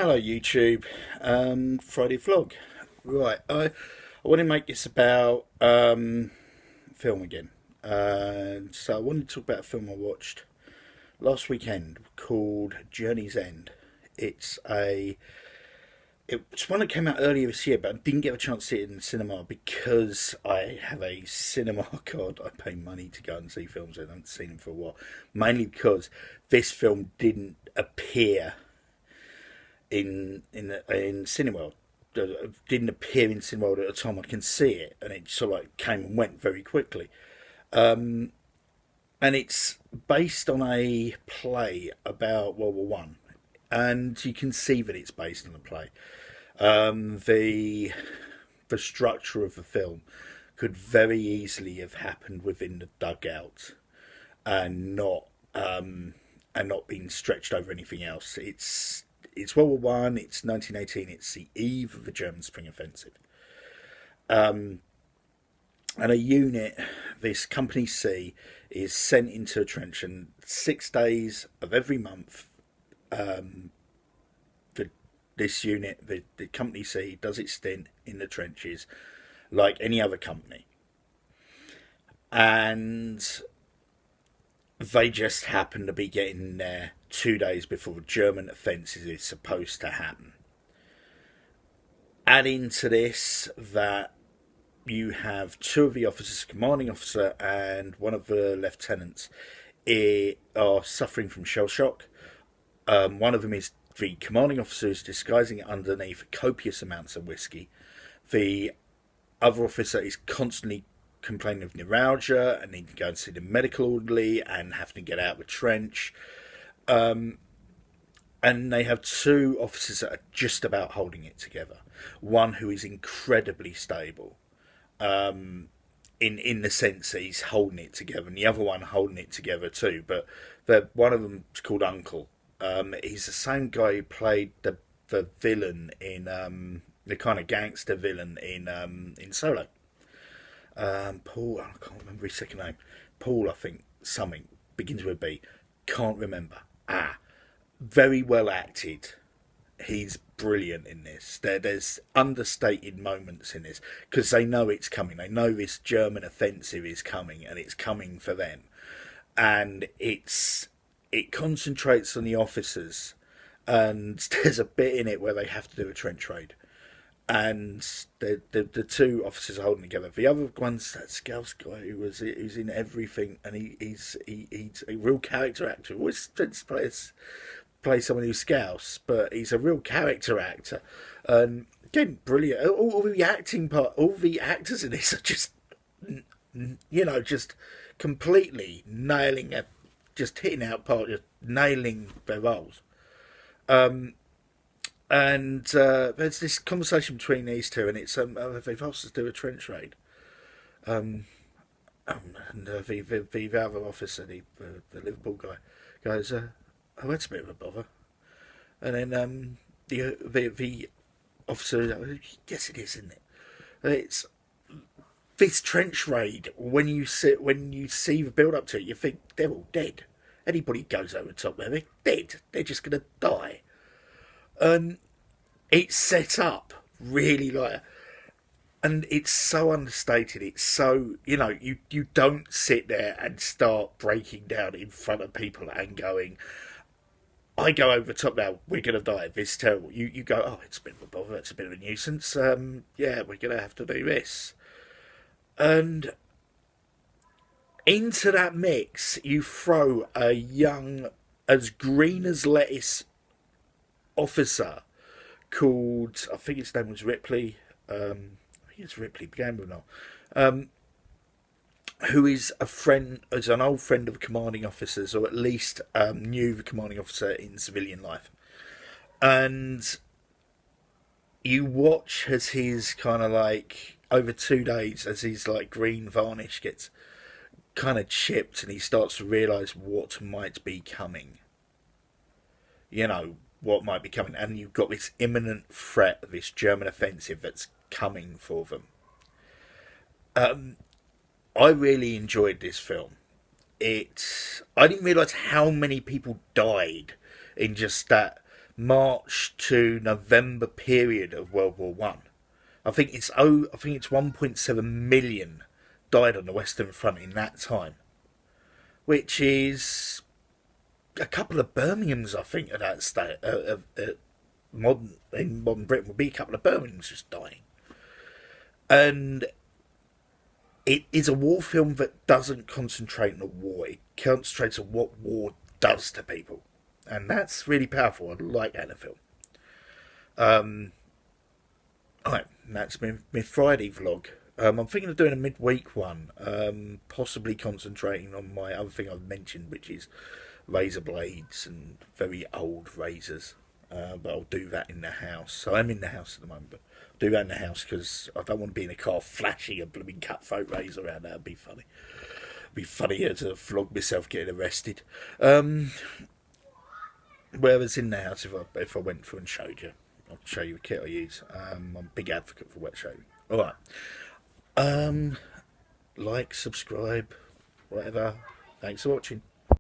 Hello YouTube, Friday vlog. Right, I want to make this about film again. So I wanted to talk about a film I watched last weekend called Journey's End. It's a it's one that came out earlier this year, but I didn't get a chance to see it in the cinema because I have a cinema card. I pay money to go and see films. I haven't seen them for a while, mainly because this film didn't appear in Cineworld. Didn't appear in Cineworld at the time I can see it, and it sort of like came and went very quickly. And it's based on a play about World War One, and you can see that it's based on a play. The structure of the film could very easily have happened within the dugout, and not being stretched over anything else. It's World War One. It's 1918. It's the eve of the German Spring Offensive, and a unit, this Company C, is sent into a trench, and 6 days of every month, the this unit, the Company C, does its stint in the trenches like any other company, and they just happen to be getting there 2 days before the German offensive is supposed to happen. Add into this that you have two of the officers, commanding officer and one of the lieutenants, are suffering from shell shock. One of them is the commanding officer is disguising it underneath copious amounts of whiskey. The other officer is constantly complaining of neuralgia and needing to go and see the medical orderly and having to get out of the trench. And they have two officers that are just about holding it together. One who is incredibly stable, in the sense that he's holding it together, and the other one holding it together too. But one of them is called Uncle. He's the same guy who played the villain in the kind of gangster villain in Solo. Paul, I can't remember his second name. Paul, I think, something begins with a B. Can't remember. Very well acted. He's brilliant in this. There's understated moments in this because they know it's coming. They know this German offensive is coming, and it's coming for them. And it concentrates on the officers, and there's a bit in it where they have to do a trench raid. And the two officers are holding together. The other one's that Scouse guy who's in everything, and he's a real character actor. He always tends to play someone who's Scouse, but he's a real character actor. And again, brilliant. All the acting part, all the actors in this are just, just completely nailing it, just hitting out part, just nailing their roles. And there's this conversation between these two, and it's they've asked us to do a trench raid. And the other officer, the Liverpool guy, goes, "Oh, that's a bit of a bother." And then the officer, "Yes, it is, isn't it? It's this trench raid. When you see the build up to it, you think they're all dead. Anybody goes over the top there, they're dead. They're just going to die." And it's set up really and it's so understated. It's so, you don't sit there and start breaking down in front of people and going, "I go over the top now, we're going to die, this is terrible." You go, "Oh, it's a bit of a bother, it's a bit of a nuisance, yeah, we're going to have to do this." And into that mix, you throw a young, as green as lettuce officer called, I think his name was Ripley. I think it's Ripley, began with now. Who is an old friend of commanding officers, or at least knew the commanding officer in civilian life. And you watch as he's kind of like, over 2 days, as his like green varnish gets kind of chipped, and he starts to realise what might be coming. What might be coming, and you've got this imminent threat of this German offensive that's coming for them. I really enjoyed this film. I didn't realise how many people died in just that March to November period of World War One. I think it's 1.7 million died on the Western Front in that time, which is a couple of Birminghams. I think at that state, modern Britain would be a couple of Birminghams just dying, and it is a war film that doesn't concentrate on the war. It concentrates on what war does to people, and that's really powerful. I like that in a film. Alright, that's my Friday vlog. I'm thinking of doing a midweek one, possibly concentrating on my other thing I've mentioned, which is razor blades and very old razors. But I'll do that in the house. So I'm in the house at the moment, but I'll do that in the house because I don't want to be in a car flashing a blooming cutthroat razor around. That'd be funny. It'd be funnier to vlog myself getting arrested. Whereas in the house, if I went through and showed you, I'll show you a kit I use. I'm a big advocate for wet shaving. Alright. Like, subscribe, whatever. Thanks for watching.